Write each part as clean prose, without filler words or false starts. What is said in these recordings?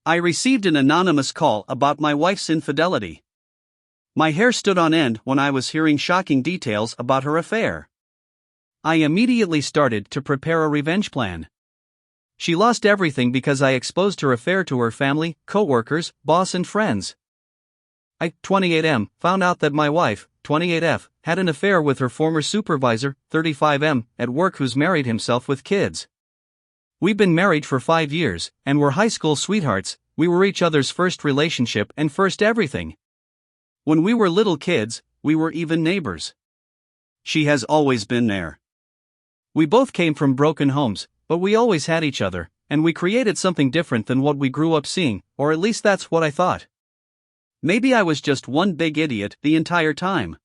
I received an anonymous call about my wife's infidelity. My hair stood on end when I was hearing shocking details about her affair. I immediately started to prepare a revenge plan. She lost everything because I exposed her affair to her family, coworkers, boss and friends. I, 28M, found out that my wife, 28F, had an affair with her former supervisor, 35M, at work who's married himself with kids. We've been married for 5 years, and we're high school sweethearts. We were each other's first relationship and first everything. When we were little kids, we were even neighbors. She has always been there. We both came from broken homes, but we always had each other, and we created something different than what we grew up seeing, or at least that's what I thought. Maybe I was just one big idiot the entire time.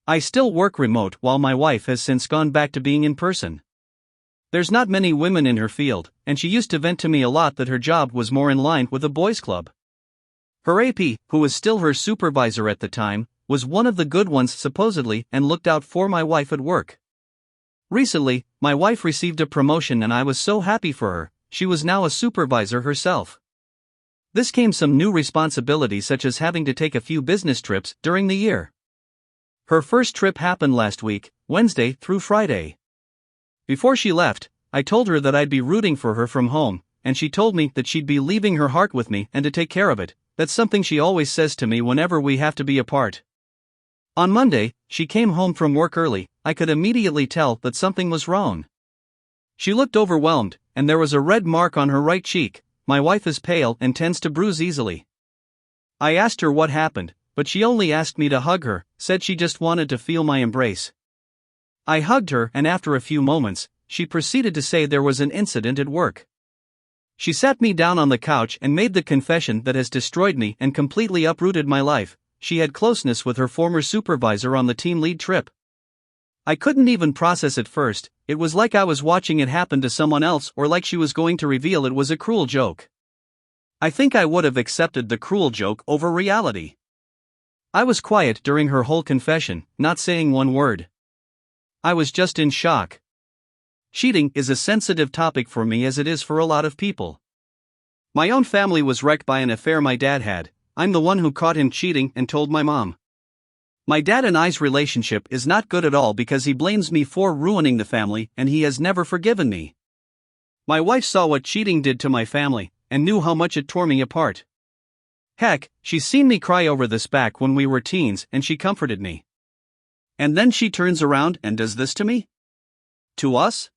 I still work remote while my wife has since gone back to being in person. There's not many women in her field, and she used to vent to me a lot that her job was more in line with a boys' club. Her AP, who was still her supervisor at the time, was one of the good ones supposedly and looked out for my wife at work. Recently, my wife received a promotion and I was so happy for her. She was now a supervisor herself. This came some new responsibilities such as having to take a few business trips during the year. Her first trip happened last week, Wednesday through Friday. Before she left, I told her that I'd be rooting for her from home, and she told me that she'd be leaving her heart with me and to take care of it. That's something she always says to me whenever we have to be apart. On Monday, she came home from work early. I could immediately tell that something was wrong. She looked overwhelmed, and there was a red mark on her right cheek. My wife is pale and tends to bruise easily. I asked her what happened, but she only asked me to hug her, said she just wanted to feel my embrace. I hugged her, and after a few moments, she proceeded to say there was an incident at work. She sat me down on the couch and made the confession that has destroyed me and completely uprooted my life. She had closeness with her former supervisor on the team lead trip. I couldn't even process it first. It was like I was watching it happen to someone else, or like she was going to reveal it was a cruel joke. I think I would have accepted the cruel joke over reality. I was quiet during her whole confession, not saying one word. I was just in shock. Cheating is a sensitive topic for me as it is for a lot of people. My own family was wrecked by an affair my dad had. I'm the one who caught him cheating and told my mom. My dad and I's relationship is not good at all because he blames me for ruining the family and he has never forgiven me. My wife saw what cheating did to my family and knew how much it tore me apart. Heck, she's seen me cry over this back when we were teens and she comforted me. And then she turns around and does this to me? To us?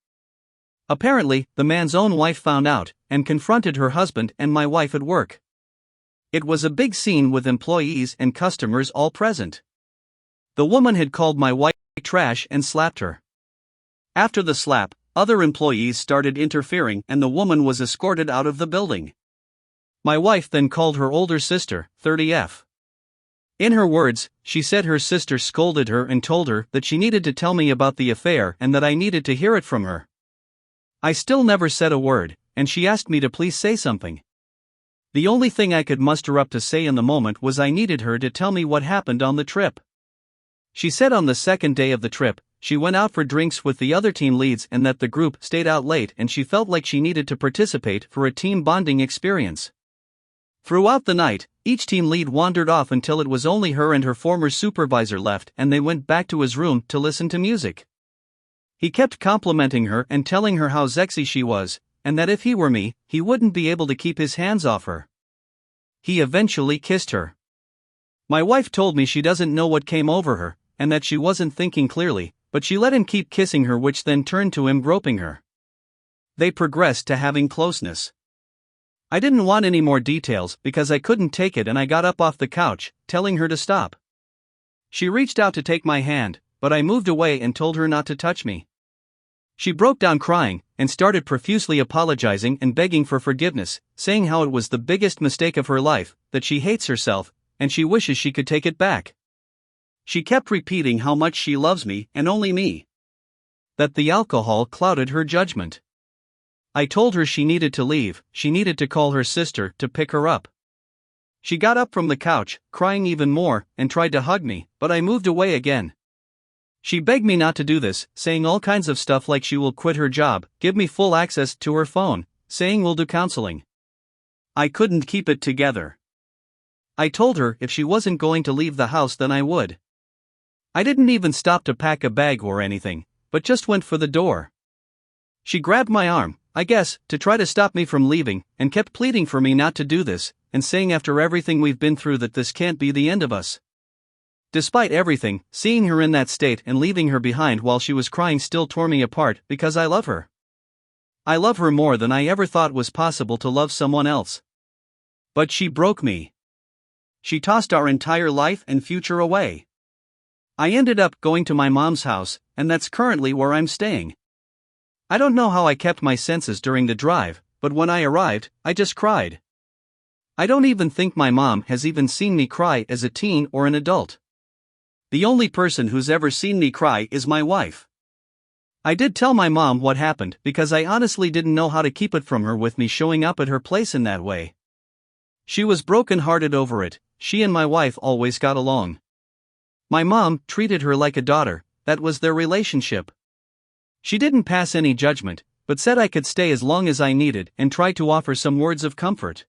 Apparently, the man's own wife found out and confronted her husband and my wife at work. It was a big scene with employees and customers all present. The woman had called my wife trash and slapped her. After the slap, other employees started interfering and the woman was escorted out of the building. My wife then called her older sister, 30F. In her words, she said her sister scolded her and told her that she needed to tell me about the affair and that I needed to hear it from her. I still never said a word, and she asked me to please say something. The only thing I could muster up to say in the moment was I needed her to tell me what happened on the trip. She said on the second day of the trip, she went out for drinks with the other team leads and that the group stayed out late and she felt like she needed to participate for a team bonding experience. Throughout the night, each team lead wandered off until it was only her and her former supervisor left and they went back to his room to listen to music. He kept complimenting her and telling her how sexy she was, and that if he were me, he wouldn't be able to keep his hands off her. He eventually kissed her. My wife told me she doesn't know what came over her, and that she wasn't thinking clearly, but she let him keep kissing her, which then turned to him groping her. They progressed to having closeness. I didn't want any more details because I couldn't take it and I got up off the couch, telling her to stop. She reached out to take my hand, but I moved away and told her not to touch me. She broke down crying and started profusely apologizing and begging for forgiveness, saying how it was the biggest mistake of her life, that she hates herself, and she wishes she could take it back. She kept repeating how much she loves me and only me. That the alcohol clouded her judgment. I told her she needed to leave, she needed to call her sister to pick her up. She got up from the couch, crying even more, and tried to hug me, but I moved away again. She begged me not to do this, saying all kinds of stuff like she will quit her job, give me full access to her phone, saying we'll do counseling. I couldn't keep it together. I told her if she wasn't going to leave the house then I would. I didn't even stop to pack a bag or anything, but just went for the door. She grabbed my arm, I guess, to try to stop me from leaving, and kept pleading for me not to do this, and saying after everything we've been through that this can't be the end of us. Despite everything, seeing her in that state and leaving her behind while she was crying still tore me apart because I love her. I love her more than I ever thought was possible to love someone else. But she broke me. She tossed our entire life and future away. I ended up going to my mom's house, and that's currently where I'm staying. I don't know how I kept my senses during the drive, but when I arrived, I just cried. I don't even think my mom has even seen me cry as a teen or an adult. The only person who's ever seen me cry is my wife. I did tell my mom what happened because I honestly didn't know how to keep it from her with me showing up at her place in that way. She was broken-hearted over it. She and my wife always got along. My mom treated her like a daughter, that was their relationship. She didn't pass any judgment, but said I could stay as long as I needed and tried to offer some words of comfort.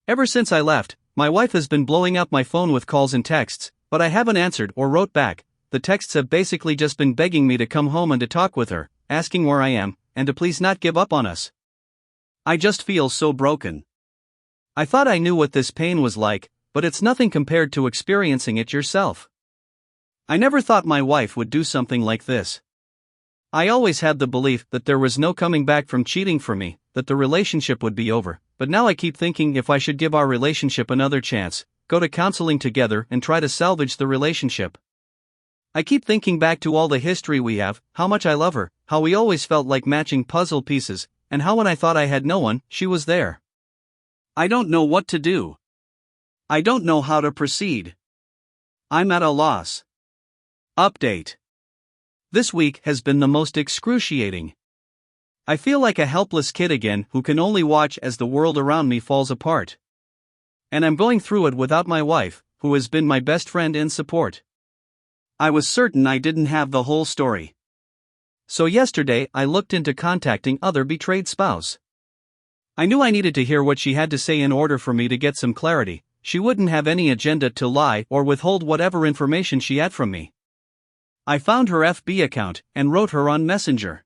Ever since I left, my wife has been blowing up my phone with calls and texts, but I haven't answered or wrote back. The texts have basically just been begging me to come home and to talk with her, asking where I am, and to please not give up on us. I just feel so broken. I thought I knew what this pain was like, but it's nothing compared to experiencing it yourself. I never thought my wife would do something like this. I always had the belief that there was no coming back from cheating for me, that the relationship would be over, but now I keep thinking if I should give our relationship another chance, go to counseling together and try to salvage the relationship. I keep thinking back to all the history we have, how much I love her, how we always felt like matching puzzle pieces, and how when I thought I had no one, she was there. I don't know what to do. I don't know how to proceed. I'm at a loss. Update. This week has been the most excruciating. I feel like a helpless kid again who can only watch as the world around me falls apart. And I'm going through it without my wife, who has been my best friend and support. I was certain I didn't have the whole story. So yesterday I looked into contacting other betrayed spouse. I knew I needed to hear what she had to say in order for me to get some clarity. She wouldn't have any agenda to lie or withhold whatever information she had from me. I found her FB account and wrote her on Messenger.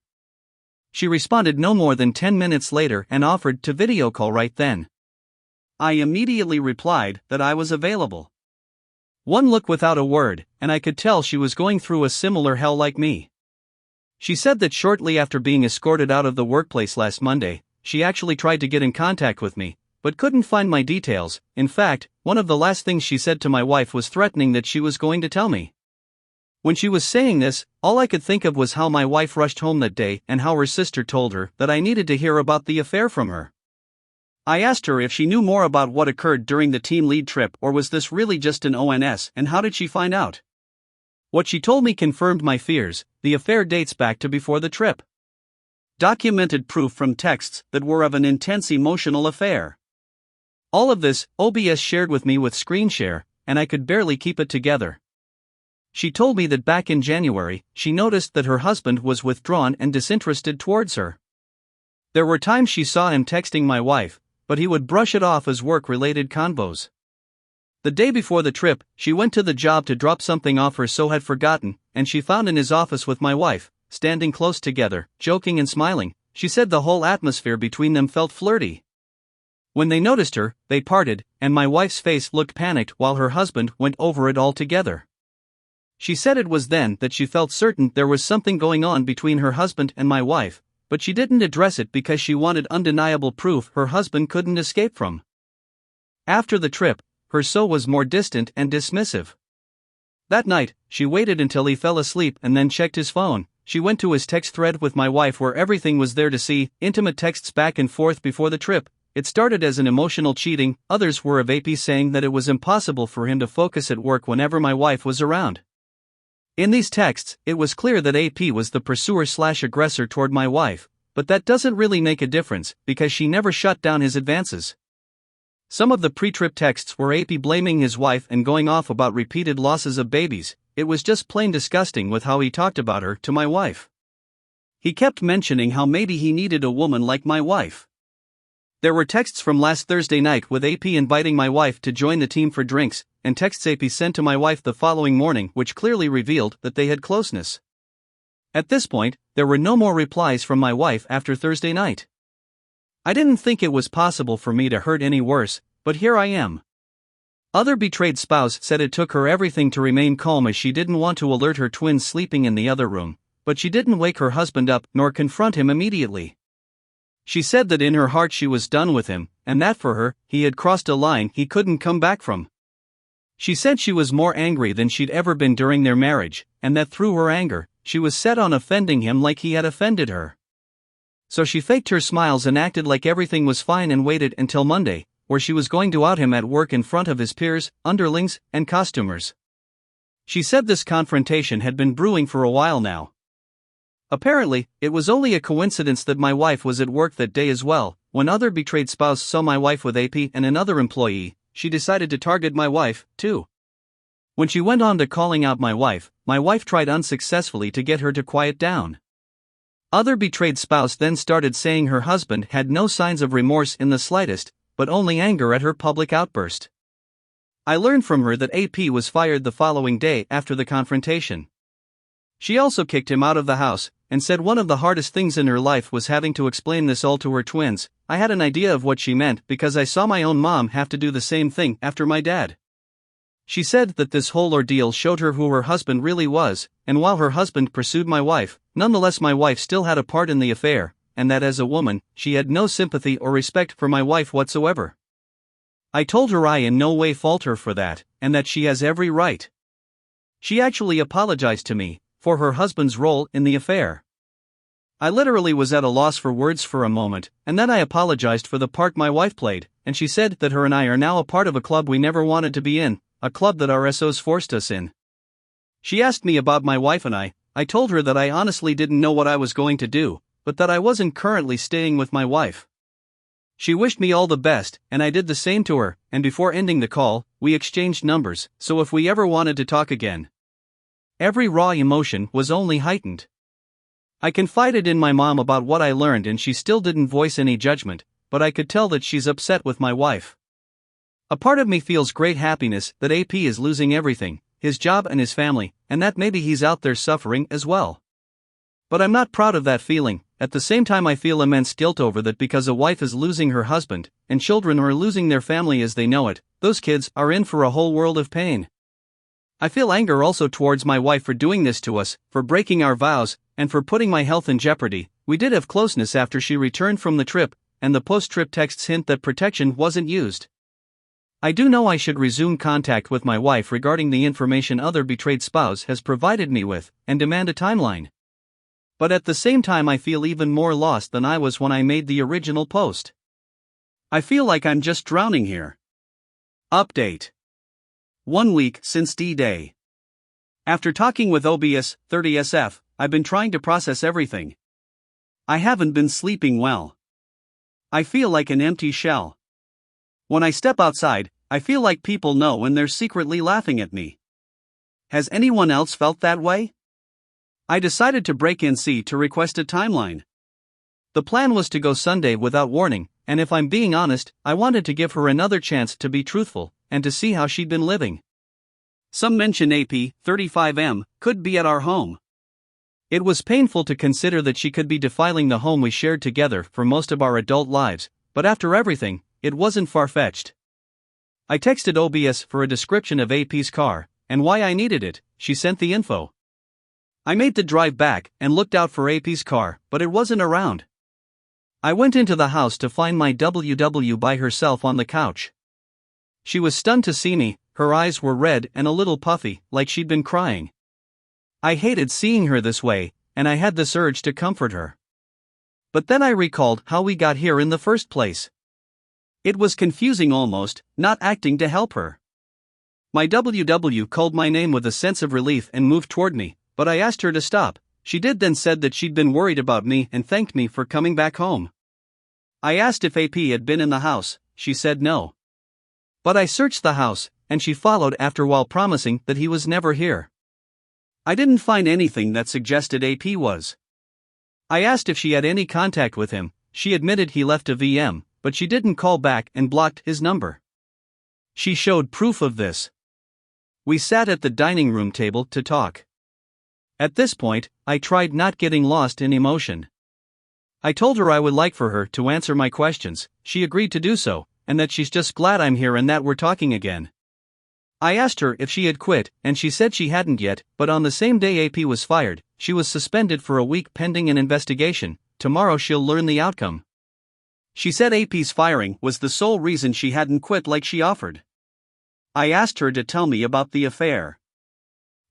She responded no more than 10 minutes later and offered to video call right then. I immediately replied that I was available. One look without a word, and I could tell she was going through a similar hell like me. She said that shortly after being escorted out of the workplace last Monday, she actually tried to get in contact with me, but couldn't find my details. In fact, one of the last things she said to my wife was threatening that she was going to tell me. When she was saying this, all I could think of was how my wife rushed home that day and how her sister told her that I needed to hear about the affair from her. I asked her if she knew more about what occurred during the team lead trip or was this really just an ONS and how did she find out. What she told me confirmed my fears. The affair dates back to before the trip. Documented proof from texts that were of an intense emotional affair. All of this, OBS shared with me with screen share, and I could barely keep it together. She told me that back in January, she noticed that her husband was withdrawn and disinterested towards her. There were times she saw him texting my wife, but he would brush it off as work-related convos. The day before the trip, she went to the job to drop something off her so had forgotten, and she found in his office with my wife, standing close together, joking and smiling. She said the whole atmosphere between them felt flirty. When they noticed her, they parted, and my wife's face looked panicked while her husband went over it all together. She said it was then that she felt certain there was something going on between her husband and my wife, but she didn't address it because she wanted undeniable proof her husband couldn't escape from. After the trip, her so was more distant and dismissive. That night, she waited until he fell asleep and then checked his phone. She went to his text thread with my wife where everything was there to see, intimate texts back and forth before the trip. It started as an emotional cheating, others were of AP saying that it was impossible for him to focus at work whenever my wife was around. In these texts, it was clear that AP was the pursuer/aggressor toward my wife, but that doesn't really make a difference because she never shut down his advances. Some of the pre-trip texts were AP blaming his wife and going off about repeated losses of babies. It was just plain disgusting with how he talked about her to my wife. He kept mentioning how maybe he needed a woman like my wife. There were texts from last Thursday night with AP inviting my wife to join the team for drinks, and texts AP sent to my wife the following morning which clearly revealed that they had closeness. At this point, there were no more replies from my wife after Thursday night. I didn't think it was possible for me to hurt any worse, but here I am. Other betrayed spouse said it took her everything to remain calm as she didn't want to alert her twins sleeping in the other room, but she didn't wake her husband up nor confront him immediately. She said that in her heart she was done with him, and that for her, he had crossed a line he couldn't come back from. She said she was more angry than she'd ever been during their marriage, and that through her anger, she was set on offending him like he had offended her. So she faked her smiles and acted like everything was fine and waited until Monday, where she was going to out him at work in front of his peers, underlings, and costumers. She said this confrontation had been brewing for a while now. Apparently, it was only a coincidence that my wife was at work that day as well. When other betrayed spouse saw my wife with AP and another employee, she decided to target my wife, too. When she went on to calling out my wife tried unsuccessfully to get her to quiet down. Other betrayed spouse then started saying her husband had no signs of remorse in the slightest, but only anger at her public outburst. I learned from her that AP was fired the following day after the confrontation. She also kicked him out of the house, and said one of the hardest things in her life was having to explain this all to her twins. I had an idea of what she meant because I saw my own mom have to do the same thing after my dad. She said that this whole ordeal showed her who her husband really was, and while her husband pursued my wife, nonetheless my wife still had a part in the affair, and that as a woman, she had no sympathy or respect for my wife whatsoever. I told her I in no way fault her for that, and that she has every right. She actually apologized to me for her husband's role in the affair. I literally was at a loss for words for a moment, and then I apologized for the part my wife played, and she said that her and I are now a part of a club we never wanted to be in, a club that our SOs forced us in. She asked me about my wife and I told her that I honestly didn't know what I was going to do, but that I wasn't currently staying with my wife. She wished me all the best, and I did the same to her, and before ending the call, we exchanged numbers, so if we ever wanted to talk again. Every raw emotion was only heightened. I confided in my mom about what I learned and she still didn't voice any judgment, but I could tell that she's upset with my wife. A part of me feels great happiness that AP is losing everything, his job and his family, and that maybe he's out there suffering as well. But I'm not proud of that feeling. At the same time I feel immense guilt over that because a wife is losing her husband, and children are losing their family as they know it, those kids are in for a whole world of pain. I feel anger also towards my wife for doing this to us, for breaking our vows, and for putting my health in jeopardy. We did have closeness after she returned from the trip, and the post-trip texts hint that protection wasn't used. I do know I should resume contact with my wife regarding the information other betrayed spouse has provided me with, and demand a timeline. But at the same time I feel even more lost than I was when I made the original post. I feel like I'm just drowning here. Update. 1 week since D-Day. After talking with OBS 30SF, I've been trying to process everything. I haven't been sleeping well. I feel like an empty shell. When I step outside, I feel like people know and they're secretly laughing at me. Has anyone else felt that way? I decided to break in C to request a timeline. The plan was to go Sunday without warning, and if I'm being honest, I wanted to give her another chance to be truthful, and to see how she'd been living. Some mention AP 35M could be at our home. It was painful to consider that she could be defiling the home we shared together for most of our adult lives, but after everything, it wasn't far-fetched. I texted OBS for a description of AP's car, and why I needed it. She sent the info. I made the drive back and looked out for AP's car, but it wasn't around. I went into the house to find my WW by herself on the couch. She was stunned to see me, her eyes were red and a little puffy, like she'd been crying. I hated seeing her this way, and I had this urge to comfort her. But then I recalled how we got here in the first place. It was confusing almost, not acting to help her. My WW called my name with a sense of relief and moved toward me, but I asked her to stop. She did, then said that she'd been worried about me and thanked me for coming back home. I asked if AP had been in the house. She said no. But I searched the house, and she followed after while promising that he was never here. I didn't find anything that suggested AP was. I asked if she had any contact with him. She admitted he left a VM, but she didn't call back and blocked his number. She showed proof of this. We sat at the dining room table to talk. At this point, I tried not getting lost in emotion. I told her I would like for her to answer my questions. She agreed to do so, and that she's just glad I'm here and that we're talking again. I asked her if she had quit, and she said she hadn't yet, but on the same day AP was fired, she was suspended for a week pending an investigation. Tomorrow she'll learn the outcome. She said AP's firing was the sole reason she hadn't quit like she offered. I asked her to tell me about the affair.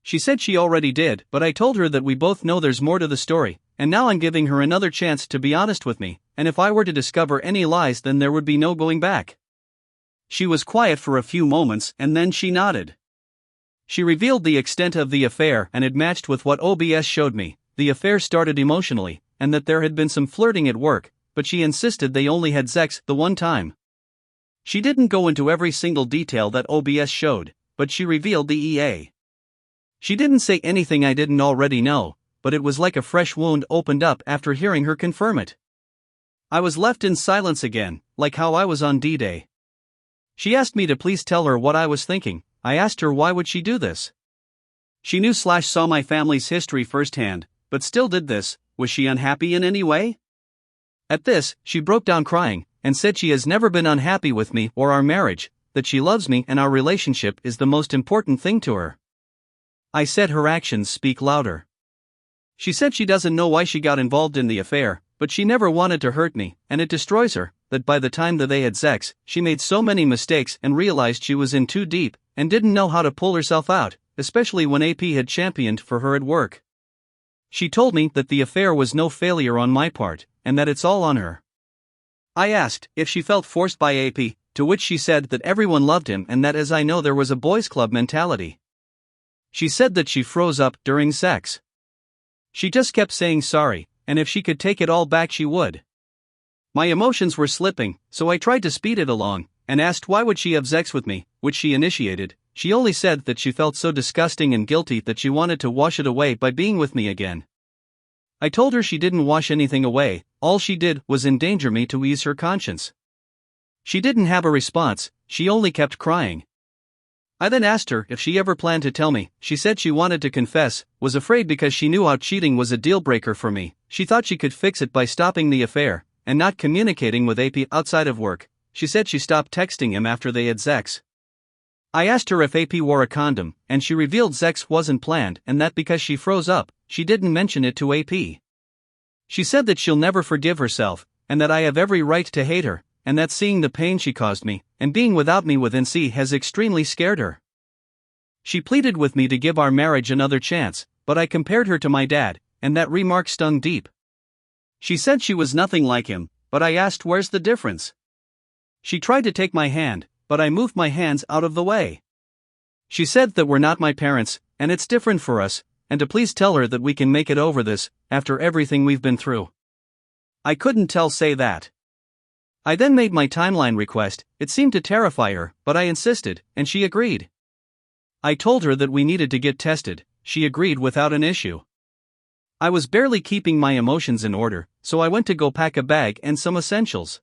She said she already did, but I told her that we both know there's more to the story, and now I'm giving her another chance to be honest with me, and if I were to discover any lies then there would be no going back. She was quiet for a few moments and then she nodded. She revealed the extent of the affair and it matched with what OBS showed me. The affair started emotionally, and that there had been some flirting at work, but she insisted they only had sex the one time. She didn't go into every single detail that OBS showed, but she revealed the EA. She didn't say anything I didn't already know, but it was like a fresh wound opened up after hearing her confirm it. I was left in silence again, like how I was on D-Day. She asked me to please tell her what I was thinking. I asked her why would she do this. She knew/saw my family's history firsthand, but still did this. Was she unhappy in any way? At this, she broke down crying, and said she has never been unhappy with me or our marriage, that she loves me and our relationship is the most important thing to her. I said her actions speak louder. She said she doesn't know why she got involved in the affair, but she never wanted to hurt me, and it destroys her, that by the time that they had sex, she made so many mistakes and realized she was in too deep, and didn't know how to pull herself out, especially when AP had championed for her at work. She told me that the affair was no failure on my part, and that it's all on her. I asked if she felt forced by AP, to which she said that everyone loved him and that as I know there was a boys' club mentality. She said that she froze up during sex. She just kept saying sorry, and if she could take it all back she would. My emotions were slipping, so I tried to speed it along, and asked why would she have sex with me, which she initiated. She only said that she felt so disgusting and guilty that she wanted to wash it away by being with me again. I told her she didn't wash anything away, all she did was endanger me to ease her conscience. She didn't have a response, she only kept crying. I then asked her if she ever planned to tell me. She said she wanted to confess, was afraid because she knew how cheating was a deal breaker for me. She thought she could fix it by stopping the affair, and not communicating with AP outside of work. She said she stopped texting him after they had sex. I asked her if AP wore a condom, and she revealed sex wasn't planned and that because she froze up, she didn't mention it to AP. She said that she'll never forgive herself, and that I have every right to hate her, and that seeing the pain she caused me, and being without me within C has extremely scared her. She pleaded with me to give our marriage another chance, but I compared her to my dad, and that remark stung deep. She said she was nothing like him, but I asked where's the difference. She tried to take my hand, but I moved my hands out of the way. She said that we're not my parents, and it's different for us, and to please tell her that we can make it over this, after everything we've been through. I couldn't say that. I then made my timeline request. It seemed to terrify her, but I insisted, and she agreed. I told her that we needed to get tested. She agreed without an issue. I was barely keeping my emotions in order, so I went to go pack a bag and some essentials.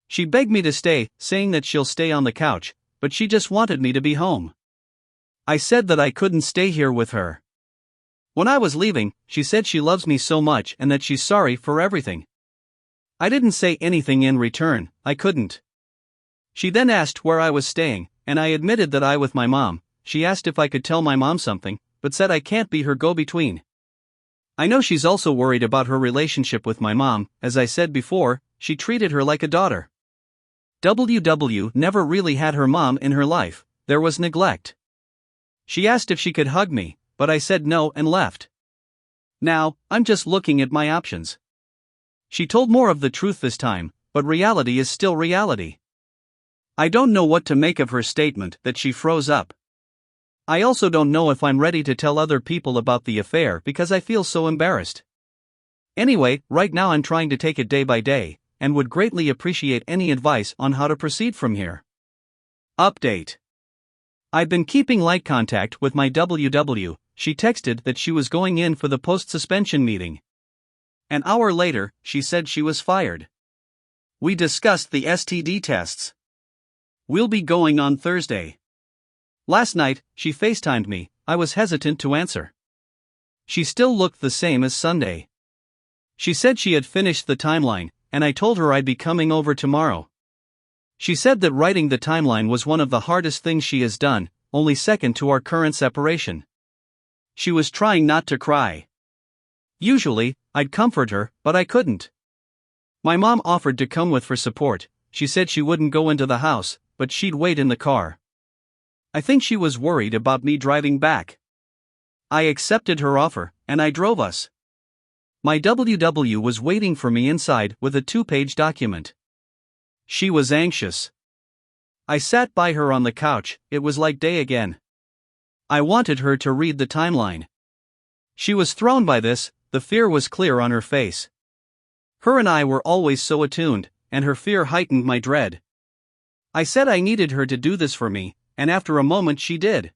She begged me to stay, saying that she'll stay on the couch, but she just wanted me to be home. I said that I couldn't stay here with her. When I was leaving, she said she loves me so much and that she's sorry for everything. I didn't say anything in return, I couldn't. She then asked where I was staying, and I admitted that I with my mom. She asked if I could tell my mom something, but said I can't be her go-between. I know she's also worried about her relationship with my mom. As I said before, she treated her like a daughter. WW never really had her mom in her life, there was neglect. She asked if she could hug me, but I said no and left. Now, I'm just looking at my options. She told more of the truth this time, but reality is still reality. I don't know what to make of her statement that she froze up. I also don't know if I'm ready to tell other people about the affair because I feel so embarrassed. Anyway, right now I'm trying to take it day by day, and would greatly appreciate any advice on how to proceed from here. Update. I've been keeping light contact with my WW. She texted that she was going in for the post-suspension meeting. An hour later, she said she was fired. We discussed the STD tests. We'll be going on Thursday. Last night, she FaceTimed me. I was hesitant to answer. She still looked the same as Sunday. She said she had finished the timeline, and I told her I'd be coming over tomorrow. She said that writing the timeline was one of the hardest things she has done, only second to our current separation. She was trying not to cry. Usually, I'd comfort her, but I couldn't. My mom offered to come with for support. She said she wouldn't go into the house, but she'd wait in the car. I think she was worried about me driving back. I accepted her offer, and I drove us. My WW was waiting for me inside with a 2-page document. She was anxious. I sat by her on the couch. It was like day again. I wanted her to read the timeline. She was thrown by this. The fear was clear on her face. Her and I were always so attuned, and her fear heightened my dread. I said I needed her to do this for me, and after a moment she did.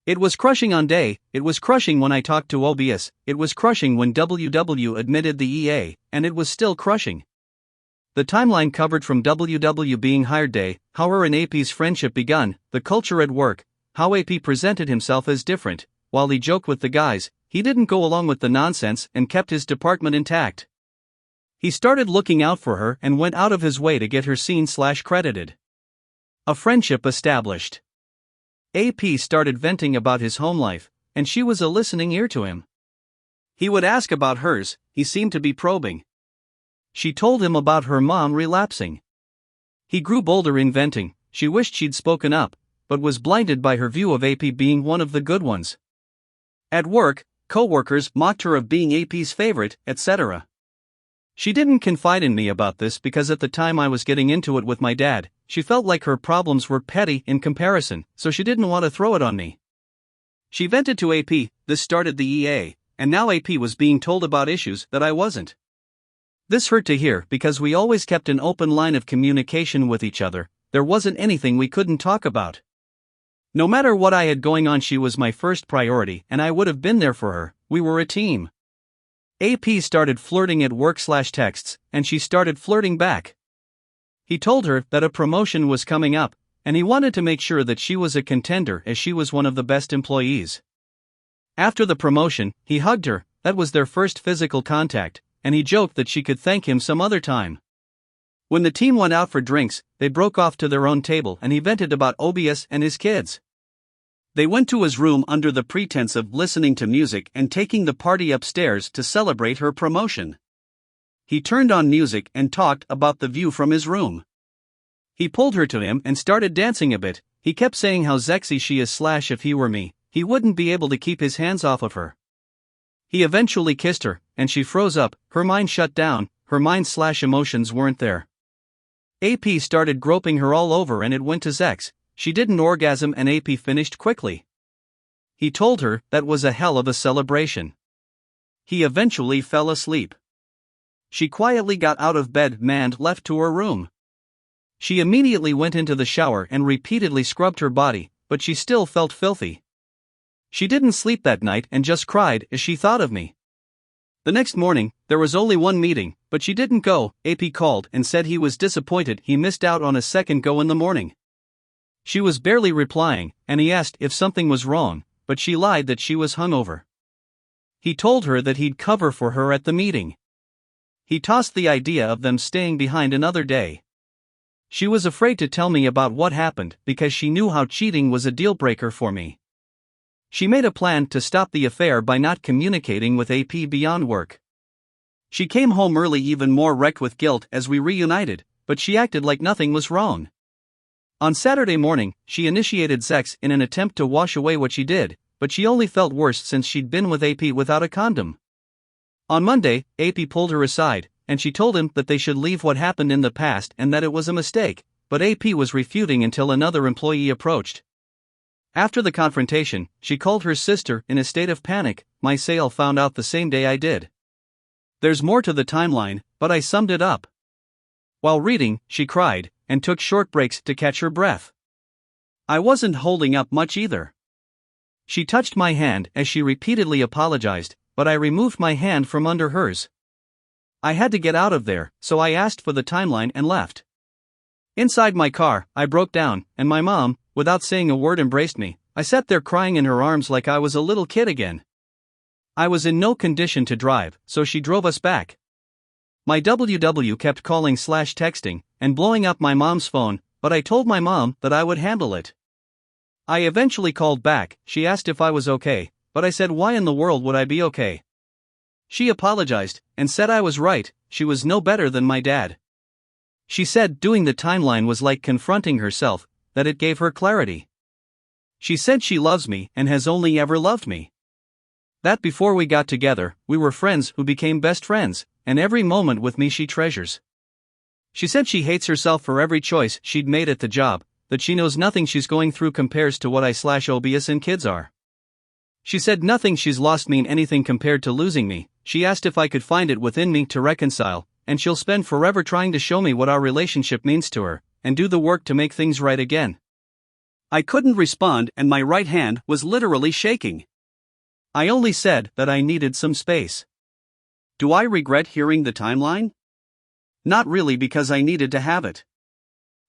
It was crushing on day, it was crushing when I talked to OBS, it was crushing when WW admitted the EA, and it was still crushing. The timeline covered from WW being hired day, how her and AP's friendship begun, the culture at work, how AP presented himself as different. While he joked with the guys, he didn't go along with the nonsense and kept his department intact. He started looking out for her and went out of his way to get her seen/credited. A friendship established. AP started venting about his home life, and she was a listening ear to him. He would ask about hers. He seemed to be probing. She told him about her mom relapsing. He grew bolder in venting. She wished she'd spoken up, but was blinded by her view of AP being one of the good ones. At work, coworkers mocked her of being AP's favorite, etc. She didn't confide in me about this because at the time I was getting into it with my dad. She felt like her problems were petty in comparison, so she didn't want to throw it on me. She vented to AP. This started the EA, and now AP was being told about issues that I wasn't. This hurt to hear because we always kept an open line of communication with each other. There wasn't anything we couldn't talk about. No matter what I had going on, she was my first priority, and I would have been there for her. We were a team. AP started flirting at work/texts, and she started flirting back. He told her that a promotion was coming up, and he wanted to make sure that she was a contender as she was one of the best employees. After the promotion, he hugged her. That was their first physical contact, and he joked that she could thank him some other time. When the team went out for drinks, they broke off to their own table and he vented about OBS and his kids. They went to his room under the pretense of listening to music and taking the party upstairs to celebrate her promotion. He turned on music and talked about the view from his room. He pulled her to him and started dancing a bit. He kept saying how sexy she is/if he were me, he wouldn't be able to keep his hands off of her. He eventually kissed her, and she froze up. Her mind shut down. Her mind/emotions weren't there. AP started groping her all over and it went to sex. She didn't orgasm and AP finished quickly. He told her that was a hell of a celebration. He eventually fell asleep. She quietly got out of bed and left to her room. She immediately went into the shower and repeatedly scrubbed her body, but she still felt filthy. She didn't sleep that night and just cried as she thought of me. The next morning, there was only one meeting, but she didn't go. AP called and said he was disappointed he missed out on a second go in the morning. She was barely replying, and he asked if something was wrong, but she lied that she was hungover. He told her that he'd cover for her at the meeting. He tossed the idea of them staying behind another day. She was afraid to tell me about what happened because she knew how cheating was a deal-breaker for me. She made a plan to stop the affair by not communicating with AP beyond work. She came home early even more wrecked with guilt as we reunited, but she acted like nothing was wrong. On Saturday morning, she initiated sex in an attempt to wash away what she did, but she only felt worse since she'd been with AP without a condom. On Monday, AP pulled her aside, and she told him that they should leave what happened in the past and that it was a mistake, but AP was refuting until another employee approached. After the confrontation, she called her sister in a state of panic. My sale found out the same day I did. There's more to the timeline, but I summed it up. While reading, she cried, and took short breaks to catch her breath. I wasn't holding up much either. She touched my hand as she repeatedly apologized, but I removed my hand from under hers. I had to get out of there, so I asked for the timeline and left. Inside my car, I broke down, and my mom, without saying a word, embraced me. I sat there crying in her arms like I was a little kid again. I was in no condition to drive, so she drove us back. My WW kept calling/texting, and blowing up my mom's phone, but I told my mom that I would handle it. I eventually called back. She asked if I was okay, but I said why in the world would I be okay? She apologized, and said I was right, she was no better than my dad. She said doing the timeline was like confronting herself, that it gave her clarity. She said she loves me and has only ever loved me. That before we got together, we were friends who became best friends, and every moment with me she treasures. She said she hates herself for every choice she'd made at the job, that she knows nothing she's going through compares to what I/OBS and kids are. She said nothing she's lost mean anything compared to losing me. She asked if I could find it within me to reconcile, and she'll spend forever trying to show me what our relationship means to her, and do the work to make things right again. I couldn't respond, and my right hand was literally shaking. I only said that I needed some space. Do I regret hearing the timeline? Not really, because I needed to have it.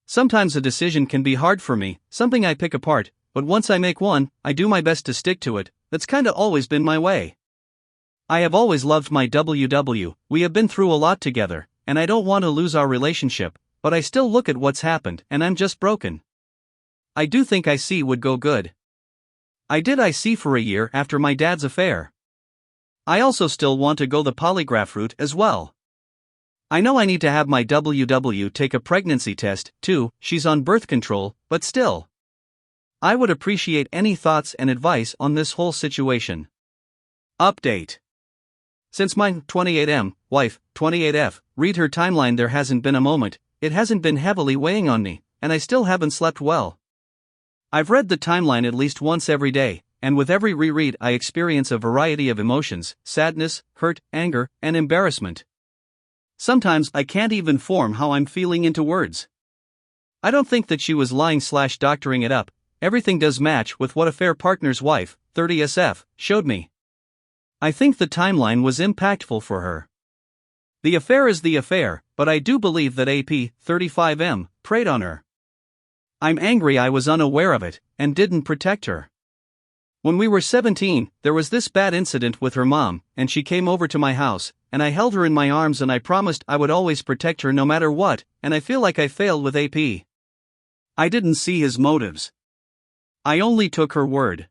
Sometimes a decision can be hard for me, something I pick apart, but once I make one, I do my best to stick to it. That's kinda always been my way. I have always loved my WW, we have been through a lot together, and I don't want to lose our relationship, but I still look at what's happened and I'm just broken. I do think IC would go good. I did IC for a year after my dad's affair. I also still want to go the polygraph route as well. I know I need to have my WW take a pregnancy test, too. She's on birth control, but still. I would appreciate any thoughts and advice on this whole situation. Update. Since my 28M, wife, 28F, read her timeline, there hasn't been a moment, it hasn't been heavily weighing on me, and I still haven't slept well. I've read the timeline at least once every day, and with every reread I experience a variety of emotions: sadness, hurt, anger, and embarrassment. Sometimes I can't even form how I'm feeling into words. I don't think that she was lying/doctoring it up. Everything does match with what affair partner's wife, 30SF, showed me. I think the timeline was impactful for her. The affair is the affair, but I do believe that AP, 35M, preyed on her. I'm angry I was unaware of it, and didn't protect her. When we were 17, there was this bad incident with her mom, and she came over to my house, and I held her in my arms and I promised I would always protect her no matter what, and I feel like I failed with AP. I didn't see his motives. I only took her word.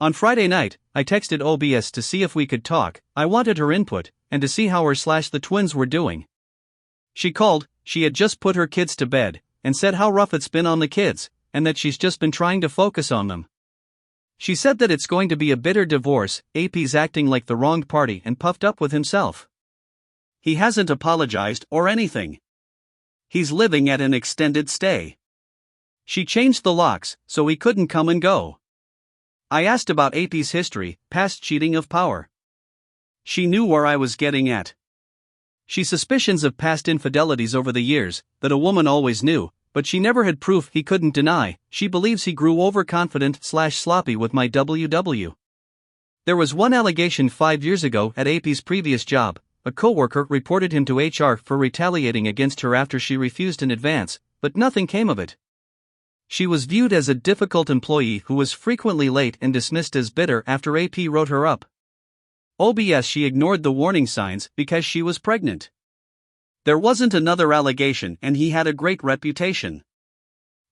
On Friday night, I texted OBS to see if we could talk. I wanted her input, and to see how her/the twins were doing. She called, she had just put her kids to bed, and said how rough it's been on the kids, and that she's just been trying to focus on them. She said that it's going to be a bitter divorce. AP's acting like the wronged party and puffed up with himself. He hasn't apologized or anything. He's living at an extended stay. She changed the locks, so he couldn't come and go. I asked about AP's history, past cheating of power. She knew where I was getting at. She suspicions of past infidelities over the years, that a woman always knew, but she never had proof he couldn't deny. She believes he grew overconfident/sloppy with my WW. There was one allegation 5 years ago at AP's previous job. A coworker reported him to HR for retaliating against her after she refused an advance, but nothing came of it. She was viewed as a difficult employee who was frequently late and dismissed as bitter after AP wrote her up. OBS, she ignored the warning signs because she was pregnant. There wasn't another allegation and he had a great reputation.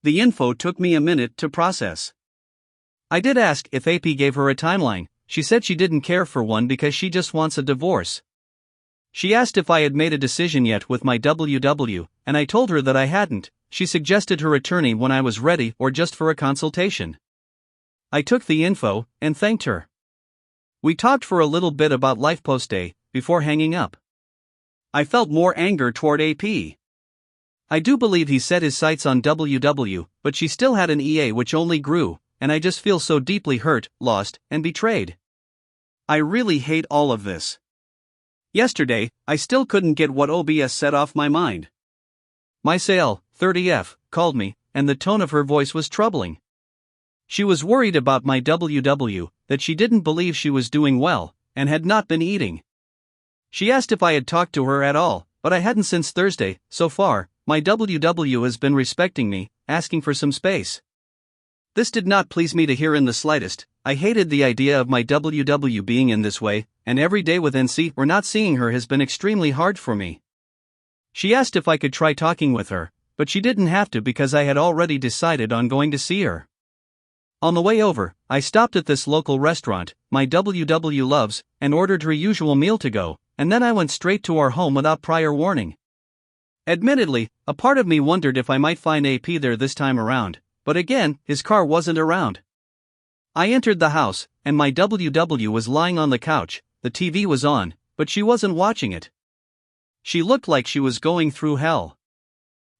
The info took me a minute to process. I did ask if AP gave her a timeline. She said she didn't care for one because she just wants a divorce. She asked if I had made a decision yet with my WW, and I told her that I hadn't. She suggested her attorney when I was ready or just for a consultation. I took the info and thanked her. We talked for a little bit about life post-day before hanging up. I felt more anger toward AP. I do believe he set his sights on WW, but she still had an EA which only grew, and I just feel so deeply hurt, lost, and betrayed. I really hate all of this. Yesterday, I still couldn't get what OBS set off my mind. My SAL, 30F, called me, and the tone of her voice was troubling. She was worried about my WW, that she didn't believe she was doing well, and had not been eating. She asked if I had talked to her at all, but I hadn't since Thursday. So far, my WW has been respecting me, asking for some space. This did not please me to hear in the slightest. I hated the idea of my WW being in this way, and every day with NC or not seeing her has been extremely hard for me. She asked if I could try talking with her, but she didn't have to because I had already decided on going to see her. On the way over, I stopped at this local restaurant my WW loves and ordered her usual meal to go, and then I went straight to our home without prior warning. Admittedly, a part of me wondered if I might find AP there this time around, but again, his car wasn't around. I entered the house, and my WW was lying on the couch. The TV was on, but she wasn't watching it. She looked like she was going through hell.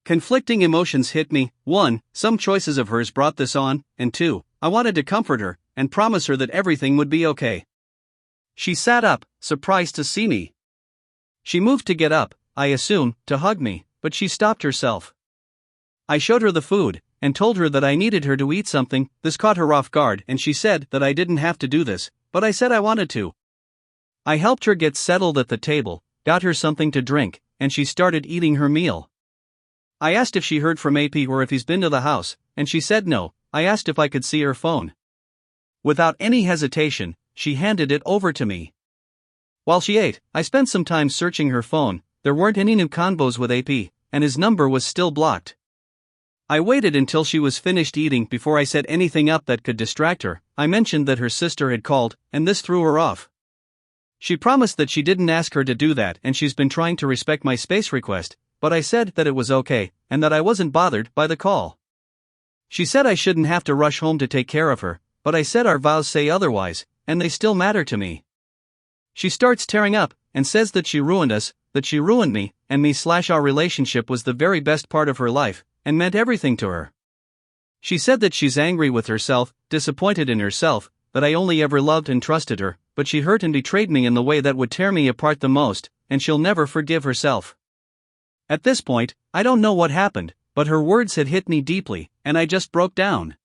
Conflicting emotions hit me. 1. Some choices of hers brought this on, and 2. I wanted to comfort her and promise her that everything would be okay. She sat up, surprised to see me. She moved to get up, I assume, to hug me, but she stopped herself. I showed her the food and told her that I needed her to eat something. This caught her off guard and she said that I didn't have to do this, but I said I wanted to. I helped her get settled at the table, got her something to drink, and she started eating her meal. I asked if she heard from AP or if he's been to the house, and she said no. I asked if I could see her phone. Without any hesitation, she handed it over to me. While she ate, I spent some time searching her phone. There weren't any new convos with AP, and his number was still blocked. I waited until she was finished eating before I set anything up that could distract her. I mentioned that her sister had called, and this threw her off. She promised that she didn't ask her to do that and she's been trying to respect my space request, but I said that it was okay, and that I wasn't bothered by the call. She said I shouldn't have to rush home to take care of her, but I said our vows say otherwise, and they still matter to me. She starts tearing up, and says that she ruined us, that she ruined me, and me/our relationship was the very best part of her life, and meant everything to her. She said that she's angry with herself, disappointed in herself, that I only ever loved and trusted her, but she hurt and betrayed me in the way that would tear me apart the most, and she'll never forgive herself. At this point, I don't know what happened, but her words had hit me deeply, and I just broke down.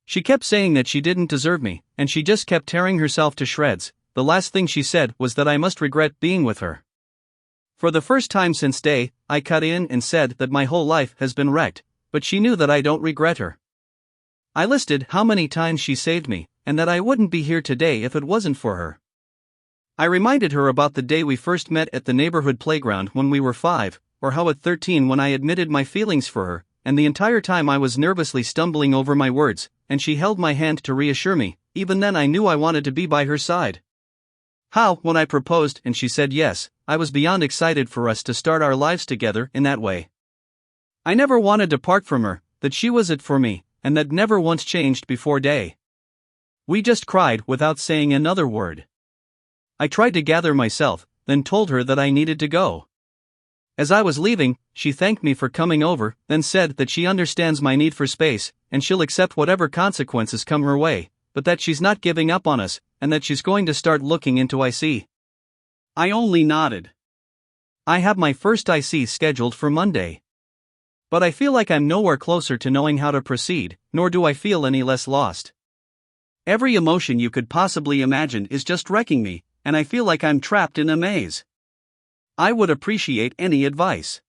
She kept saying that she didn't deserve me, and she just kept tearing herself to shreds. The last thing she said was that I must regret being with her. For the first time since day, I cut in and said that my whole life has been wrecked, but she knew that I don't regret her. I listed how many times she saved me, and that I wouldn't be here today if it wasn't for her. I reminded her about the day we first met at the neighborhood playground when we were 5, or how at 13 when I admitted my feelings for her, and the entire time I was nervously stumbling over my words, and she held my hand to reassure me. Even then I knew I wanted to be by her side. How, when I proposed and she said yes, I was beyond excited for us to start our lives together in that way. I never wanted to part from her, that she was it for me, and that never once changed before day. We just cried without saying another word. I tried to gather myself, then told her that I needed to go. As I was leaving, she thanked me for coming over, then said that she understands my need for space, and she'll accept whatever consequences come her way, but that she's not giving up on us, and that she's going to start looking into IC. I only nodded. I have my first IC scheduled for Monday. But I feel like I'm nowhere closer to knowing how to proceed, nor do I feel any less lost. Every emotion you could possibly imagine is just wrecking me, and I feel like I'm trapped in a maze. I would appreciate any advice.